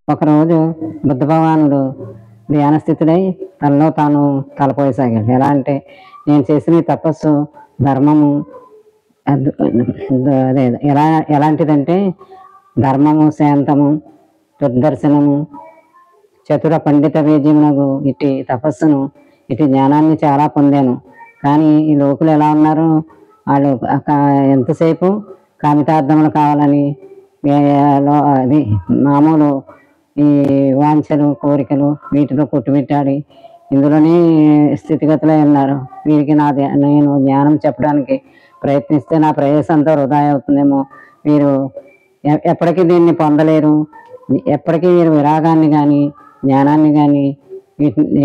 ఒకరోజు బుద్ధ భగవానుడు ధ్యాన స్థితుడై తనలో తాను తలపోయసాగాడు. ఎలా అంటే, నేను చేసిన ఈ తపస్సు ధర్మము అదే ఎలాంటిదంటే, ధర్మము, శాంతము, దుర్దర్శనము, చతుర పండిత వేద్యమునకు ఇటు తపస్సును, ఇటు జ్ఞానాన్ని చాలా పొందాను. కానీ ఈ లోకులు ఎలా ఉన్నారు, వాళ్ళు ఎంతసేపు కామితార్థములు కావాలని అది మామూలు ఈ వాంఛలు, కోరికలు వీటిలో కొట్టుమిట్టాడి ఇందులోనే స్థితిగతులై ఉన్నారు. వీరికి నేను జ్ఞానం చెప్పడానికి ప్రయత్నిస్తే నా ప్రయాసంతో వృధా అవుతుందేమో, వీరు ఎప్పటికీ దీన్ని పొందలేరు, ఎప్పటికీ వీరు విరాగాన్ని కానీ జ్ఞానాన్ని కానీ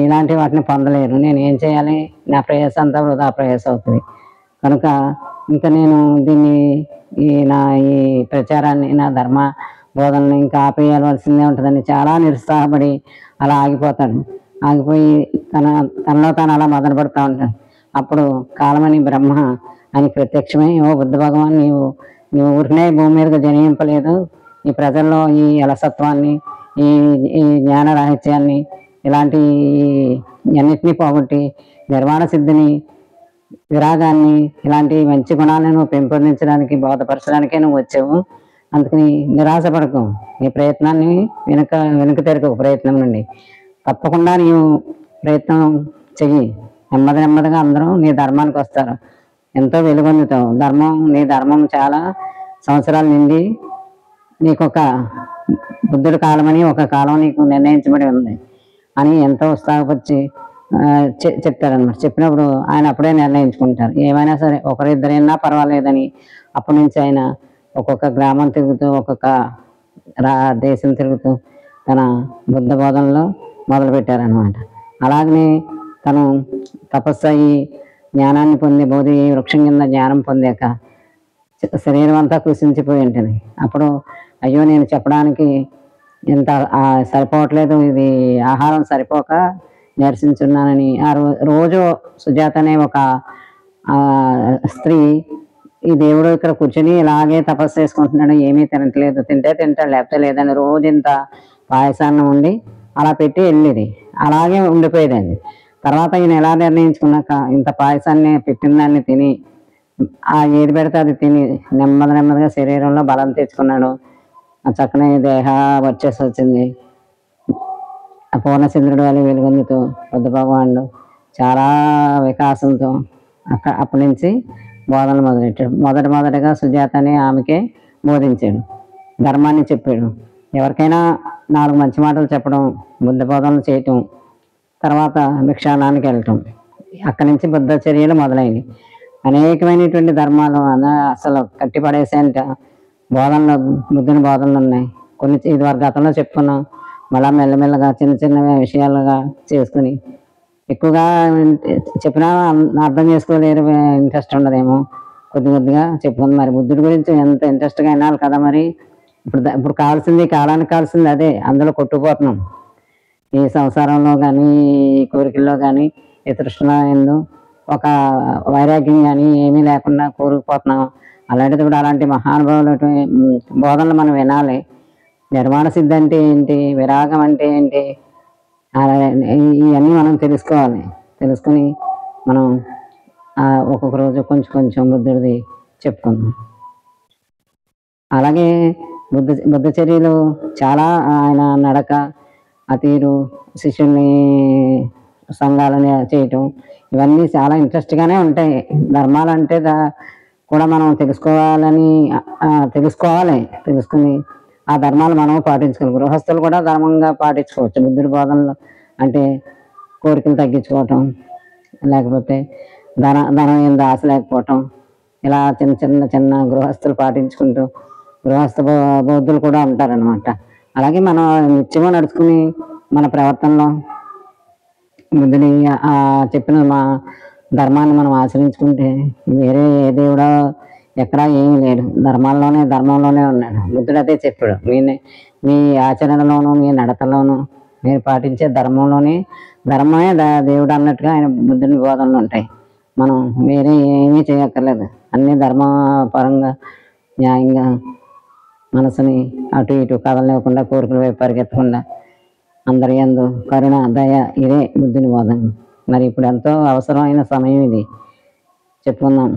ఇలాంటి వాటిని పొందలేరు. నేను ఏం చేయాలి, నా ప్రయాస అంతా వృధా ప్రయాస అవుతుంది. కనుక ఇంకా నేను దీన్ని ఈ ప్రచారాన్ని, నా ధర్మ బోధనని ఇంకా ఆపేయాల్సిందే ఉంటుందని చాలా నిరుత్సాహపడి అలా ఆగిపోతాడు. ఆగిపోయి తనలో తాను అలా మొదలు పడుతూ ఉంటాడు. అప్పుడు కాలమని బ్రహ్మ అని ప్రత్యక్షమై, ఓ బుద్ధ భగవాన్, నీవు ఊరికనే భూమి మీదకి జనింపలేదు. ఈ ప్రజల్లో ఈ అలసత్వాన్ని, ఈ జ్ఞాన రాహిత్యాన్ని, ఇలాంటి అన్నిటినీ పోగొట్టి నిర్వాణ సిద్ధిని, విరాగాన్ని, ఇలాంటి మంచి గుణాలను నువ్వు పెంపొందించడానికి, బోధపరచడానికే నువ్వు వచ్చావు. అందుకని నిరాశపడకు, నీ ప్రయత్నాన్ని వెనుక తెరకు ప్రయత్నం నుండి తప్పకుండా నీవు ప్రయత్నం చెయ్యి. నెమ్మదిగా అందరూ నీ ధర్మానికి వస్తారు, ఎంతో వెలుగొందుతావు. నీ ధర్మం చాలా సంవత్సరాల నుండి నీకొక బుద్ధుడి కాలమని ఒక కాలం నీకు నిర్ణయించబడి ఉంది అని ఎంతో ఉత్సాహపరిచి చెప్తారనమాట. చెప్పినప్పుడు ఆయన అప్పుడే నిర్ణయించుకుంటారు, ఏమైనా సరే ఒకరిద్దరైనా పర్వాలేదని. అప్పటి నుంచి ఆయన ఒక్కొక్క గ్రామం తిరుగుతూ, ఒక్కొక్క దేశం తిరుగుతూ తన బుద్ధ బోధనలో మొదలుపెట్టారనమాట. అలాగనే తను తపస్సు అయ్యి జ్ఞానాన్ని పొంది, బోధి వృక్షం కింద జ్ఞానం పొందాక శరీరం అంతా కృషించిపోయి ఉంటుంది. అప్పుడు అయ్యో, నేను చెప్పడానికి ఇంత సరిపోవట్లేదు, ఇది ఆహారం సరిపోక నిరసించున్నానని రోజు సుజాత అనే ఒక స్త్రీ, ఈ దేవుడు ఇక్కడ కూర్చొని ఇలాగే తపస్సు చేసుకుంటున్నాడు, ఏమీ తినట్లేదు, తింటే తింటాడు లేకపోతే లేదని రోజు ఇంత పాయసాన్ని ఉండి అలా పెట్టి వెళ్ళేది. అలాగే ఉండిపోయేదండి. తర్వాత ఈయన ఎలా నిర్ణయించుకున్నాక ఇంత పాయసాన్ని పెట్టిన దాన్ని తిని, ఏది పెడితే అది తిని నెమ్మదిగా శరీరంలో బలం తెచ్చుకున్నాడు. చక్కని దేహ వచ్చేసి వచ్చింది. పూర్ణచంద్రుడు అని వెలుగొందుతూ బుద్ధ భగవానుడు చాలా వికాసంతో అప్పటి నుంచి బోధనలు మొదలెట్టాడు. మొదటగా సుజాత అని ఆమెకే బోధించాడు, ధర్మాన్ని చెప్పాడు. ఎవరికైనా 4 మంచి మాటలు చెప్పడం, బుద్ధ బోధనలు చేయటం, తర్వాత భిక్షాలనానికి వెళ్ళటం, అక్కడి నుంచి బుద్ధ చర్యలు మొదలైనవి. అనేకమైనటువంటి ధర్మాలు అసలు కట్టిపడేసేంట బుద్ధుని బోధనలు ఉన్నాయి. కొన్ని ఇదివరకు గతంలో చెప్పుకున్నాం, మళ్ళా మెల్లమెల్లగా చిన్న విషయాలుగా చేసుకుని, ఎక్కువగా చెప్పినా అర్థం చేసుకోలేరు, ఇంట్రెస్ట్ ఉండదేమో, కొద్దిగా చెప్పుకుంది. మరి బుద్ధుడి గురించి ఎంత ఇంట్రెస్ట్గా వినాలి కదా. మరి ఇప్పుడు కావాల్సింది, కాలానికి కావాల్సింది అదే. అందులో కొట్టుకుపోతున్నాం. ఈ సంసారంలో కానీ, ఈ కోరికల్లో కానీ, ఈ తృష్ణ ఎందు ఒక వైరాగ్యం కానీ ఏమీ లేకుండా కోరుకుపోతున్నాం. అలాంటిది కూడా అలాంటి మహానుభావులు బోధనలు మనం వినాలి. నిర్మాణ సిద్ధి అంటే ఏంటి, విరాగం అంటే ఏంటి, ఇవన్నీ మనం తెలుసుకుని మనం ఒక్కొక్క రోజు కొంచెం బుద్ధుడిది చెప్పుకుందాం. అలాగే బుద్ధ చర్యలు చాలా, ఆయన నడక, ఆ తీరు, శిష్యుల్ని సంఘాలని చేయటం, ఇవన్నీ చాలా ఇంట్రెస్ట్గానే ఉంటాయి. ధర్మాలంటే కూడా మనం తెలుసుకుని ఆ ధర్మాలు మనం పాటించుకోవాలి. గృహస్థులు కూడా ధర్మంగా పాటించుకోవచ్చు. బుద్ధుడి బోధనలు అంటే కోరికలు తగ్గించుకోవటం, లేకపోతే ధనం ఏం ఆశ లేకపోవటం, ఇలా చిన్న గృహస్థులు పాటించుకుంటూ గృహస్థ బౌద్ధులు కూడా ఉంటారనమాట. అలాగే మనం నిత్యము నడుచుకుని మన ప్రవర్తనలో బుద్ధుని చెప్పిన మా ధర్మాన్ని మనం ఆచరించుకుంటే వేరే ఏ దేవుడో ఎక్కడా ఏమీ లేడు, ధర్మంలోనే ఉన్నాడు. బుద్ధుడు అదే చెప్పాడు, మీ ఆచరణలోనూ మీ నడతలోనూ మీరు పాటించే ధర్మమే దేవుడు అన్నట్టుగా ఆయన బుద్ధుని బోధనలు ఉంటాయి. మనం వేరే ఏమీ చేయక్కర్లేదు, అన్ని ధర్మపరంగా న్యాయంగా మనసుని అటు ఇటు కదలనివ్వకుండా కోరికల వైపు పరిగెత్తకుండా అందరి యందు కరుణ దయ ఇదే బుద్ధుని బోధన. మరి ఇప్పుడు ఎంతో అవసరమైన సమయం ఇది చెప్పుకుందాం.